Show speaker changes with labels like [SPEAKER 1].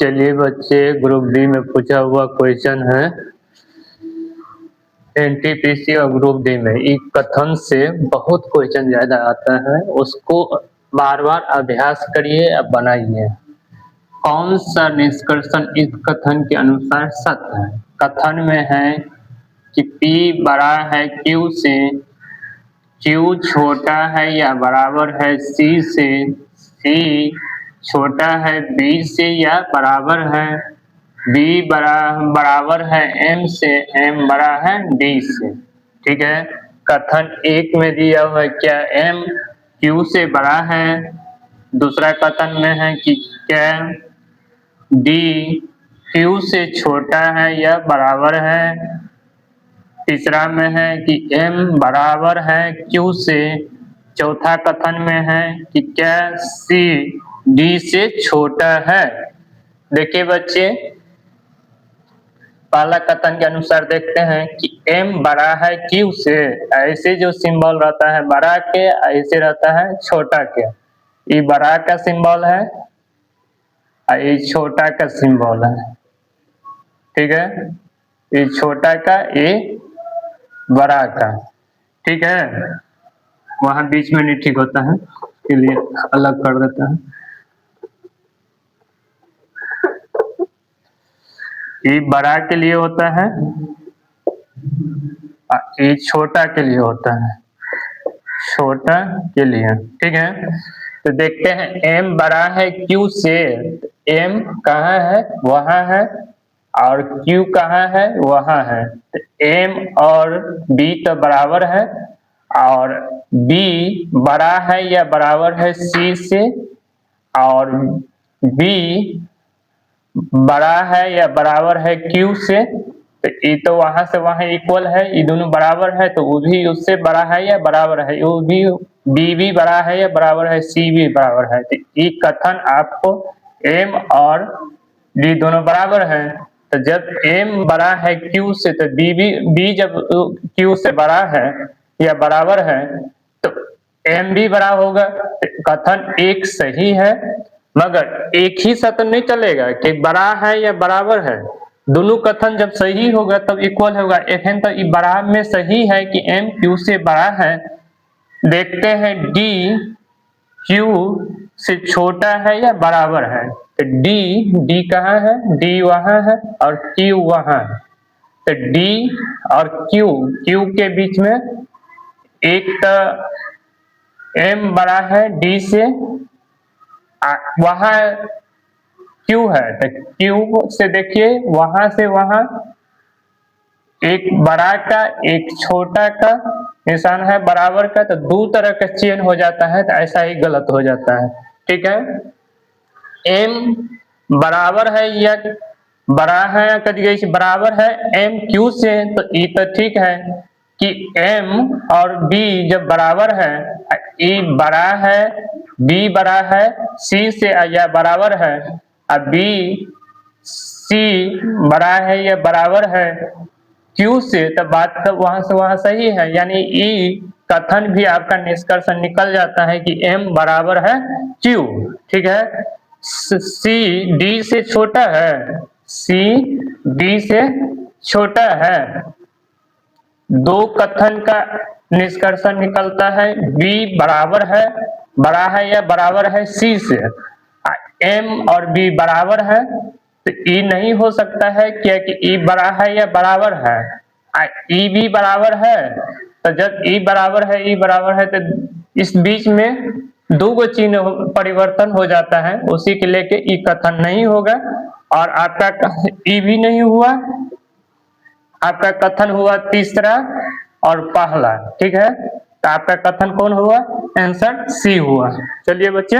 [SPEAKER 1] चलिए बच्चे, group B में पूछा हुआ क्वेश्चन है एनटीपीसी और ग्रुप डी में एक कथन से बहुत क्वेश्चन ज्यादा आता है, उसको बार बार अभ्यास करिए या बनाइए। कौन सा निष्कर्षण इस कथन के अनुसार सत्य है? कथन में है कि P बड़ा है Q से, Q छोटा है या बराबर है C से, C छोटा है B से या बराबर है B बराबर है M से, M बड़ा है D से। ठीक है, कथन एक में दिया हुआ है क्या M Q से बड़ा है, दूसरा कथन में है कि क्या D Q से छोटा है या बराबर है, तीसरा में है कि M बराबर है Q से, चौथा कथन में है कि क्या C D से छोटा है। देखिए बच्चे, पहला कथन के अनुसार देखते हैं कि M बड़ा है Q से, ऐसे जो सिंबल रहता है बड़ा के, ऐसे रहता है छोटा के। ये बड़ा का सिंबल है और ये छोटा का सिंबल है। ठीक है, ये छोटा का, ये बड़ा का। ठीक है, वहां बीच में नहीं ठीक होता है, इसके लिए अलग कर देता है। ये बड़ा के लिए होता है, ये छोटा के लिए होता है, छोटा के लिए। ठीक है, तो देखते हैं M बड़ा है Q से, M कहाँ है वहां है, और Q कहाँ है वहां है। तो M और B तो बराबर है, और B बड़ा है या बराबर है C से, और B बड़ा है या बराबर है Q से। तो ये तो वहां से वहां इक्वल है, ये दोनों बराबर है, तो वो भी उससे बड़ा है या बराबर है, वो भी B भी बड़ा है या बराबर है, C भी बराबर है। तो ये कथन आपको M और D दोनों बराबर है, तो जब M बड़ा है Q से, तो B जब Q से बड़ा है या बराबर है, तो M भी बड़ा होगा। तो कथन एक सही है, मगर एक ही सत्य नहीं चलेगा कि बड़ा है या बराबर है। दोनों कथन जब सही होगा तब इक्वल होगा। एखन तो ये बड़ा में सही है कि M Q से बड़ा है। देखते हैं D Q से छोटा है या बराबर है। तो D कहाँ है, D वहां है और Q वहां है। तो D और Q के बीच में एक तो M बड़ा है D से, वहां Q है, तो Q से देखिए वहां से वहां एक बड़ा का एक छोटा का निशान है बराबर का, तो दो तरह का चेन हो जाता है, तो ऐसा ही गलत हो जाता है। ठीक है, M बराबर है या बड़ा है, कभी बराबर है M Q से, तो ये तो ठीक है कि M और B जब बराबर है, E बड़ा है B बड़ा है C से या बराबर है, और B C बड़ा है या बराबर है Q से, तो बात तो वहां से वहां सही है। यानी ई कथन भी आपका निष्कर्ष निकल जाता है कि M बराबर है Q। ठीक है, C D से छोटा है, C D से छोटा है। दो कथन का निष्कर्षण निकलता है B बराबर है, बड़ा है या बराबर है C से, M और B बराबर है, तो E नहीं हो सकता है क्योंकि E बड़ा है या बराबर है, E भी बराबर है। तो जब E बराबर है, E बराबर है, तो इस बीच में दो गो चिन्ह परिवर्तन हो जाता है, उसी के लेके E कथन नहीं होगा। और आपका E भी नहीं हुआ, आपका कथन हुआ तीसरा और पहला। ठीक है, तो आपका कथन कौन हुआ, आंसर C हुआ। चलिए बच्चे।